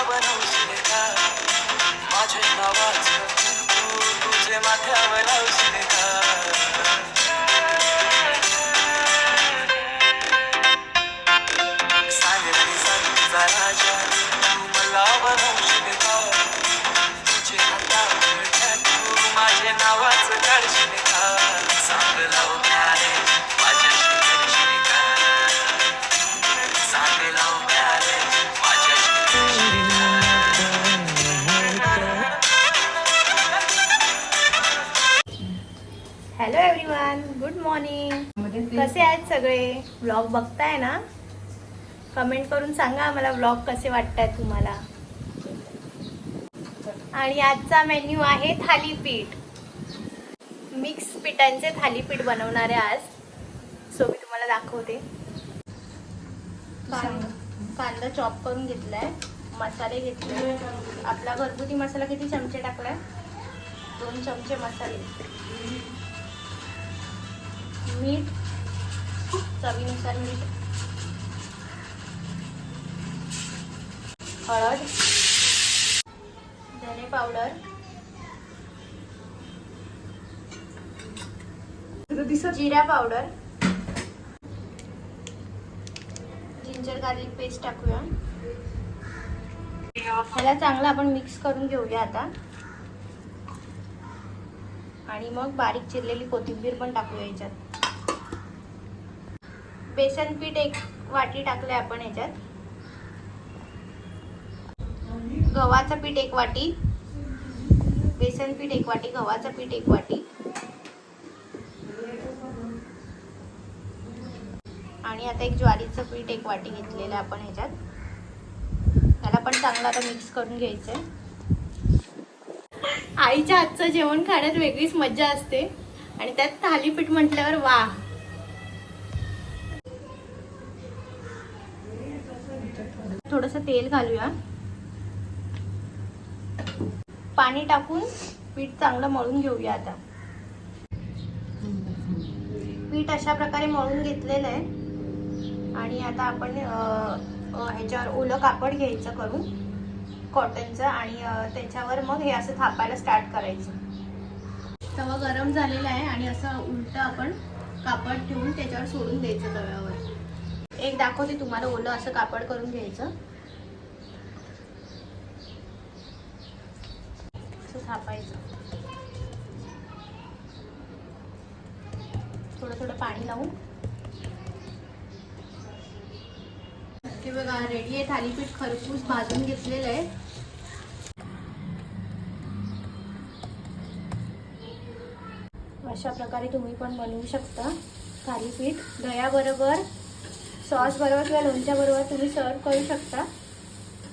बनवशील का माझे नावाचं तू तुझे माथ्यावर लावशील का सांग रे सांग तुझा राजा तू मला बनवशील का तुझे हातावर टॅटू माझे नावाचं काढशील का सांग लाव प्यारे माझ्याशी करशील का सांग लाव प्यारे माझ्याशी करशील हॅलो एव्हरीवन, गुड मॉर्निंग. कसे आहेत सगळे? व्लॉग बघताय ना? कमेंट करून सांगा आम्हाला व्लॉग कसे वाटतात तुम्हाला. आणि आजचा मेन्यू आहे थालीपीठ. मिक्स पिठांचे थालीपीठ बनवणार आहे आज. सो मी तुम्हाला दाखवते. कांदा चॉप करून घेतलाय, मसाले घेतले. आपला घरगुती मसाला किती चमचे टाकलाय? 2 चमचे मसाले, मीठ चवीनुसार, मीठ, हळद, धने पावडर, जिरा पावडर, जिंजर गार्लिक पेस्ट टाकूया. ह्याला चांगलं आपण मिक्स करून घेऊया आता. आणि मग बारीक चिरलेली कोथिंबीर पण टाकूया याच्यात. बेसन पीठ 1 वाटी टाकले आपण याच्यात. गव्हाचं पीठ 1 वाटी, बेसन पीठ 1 वाटी, गव्हाचं पीठ 1 वाटी. आणि आता एक ज्वारीचं पीठ 1 वाटी घेतलेलं आपण ह्याच्यात. त्याला पण चांगलं आता मिक्स करून घ्यायचंय. आईच्या हातचं जेवण खाण्यात वेगळीच मजा असते आणि त्यात थालीपीठ म्हटल्यावर वा. थोडंसं तेल घालूया. पाणी टाकून पीठ चांगलं मळून घेऊया आता. पीठ अशा प्रकारे मळून घेतलेलं आहे. आणि आता आपण ह्याच्यावर ओलं कापड घ्यायचं करून कॉटनचं आणि त्याच्यावर मग हे असं थापायला स्टार्ट करायचं. तवा गरम झालेला आहे आणि असं उलट आपण कापड ठेवून त्याच्यावर सोडून द्यायचं तव्यावर. एक दाखवते तुम्हाला. ओलं असं कापड करून घ्यायचं, असं थापायचं. थोडं थोडं पाणी लावून. हे बघा रेडी आहे थालीपीठ. खरपूस भाजून घेतलेलं आहे. अशा प्रकारे तुम्ही पण बनवू शकता थालीपीठ. दह्याबरोबर, सॉस बरोबर किंवा लोणच्या बरोबर तुम्ही सर्व करू शकता,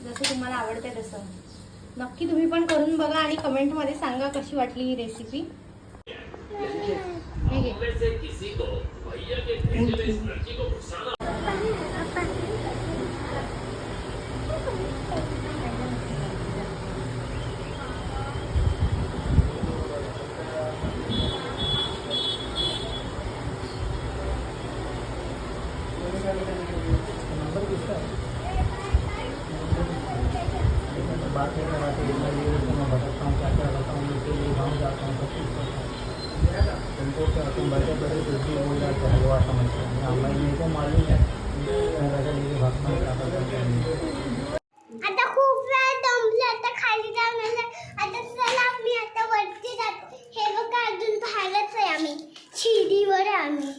जसं तुम्हाला आवडते तसं. नक्की तुम्ही पण करून बघा आणि कमेंटमध्ये सांगा कशी वाटली ही रेसिपी. बात करने वाले मैं बताता हूँ क्या क्या बताऊँ. उनके लिए गाँव जाता हूँ सब कुछ करता हूँ. उनको क्या तुम बड़े बड़े कुछ भी बोल जाते हैं हलवा समझते हैं. मैं मेरे को मालूम है मैं वैसे लेके भागता हूँ क्या करता हूँ. आता खूप वेळ दमले. आता खाली जाऊन आता चला मी आता वरती जातो. हे बघा अजून बाहेरच आहे आम्ही, शिडीवर आहे आम्ही.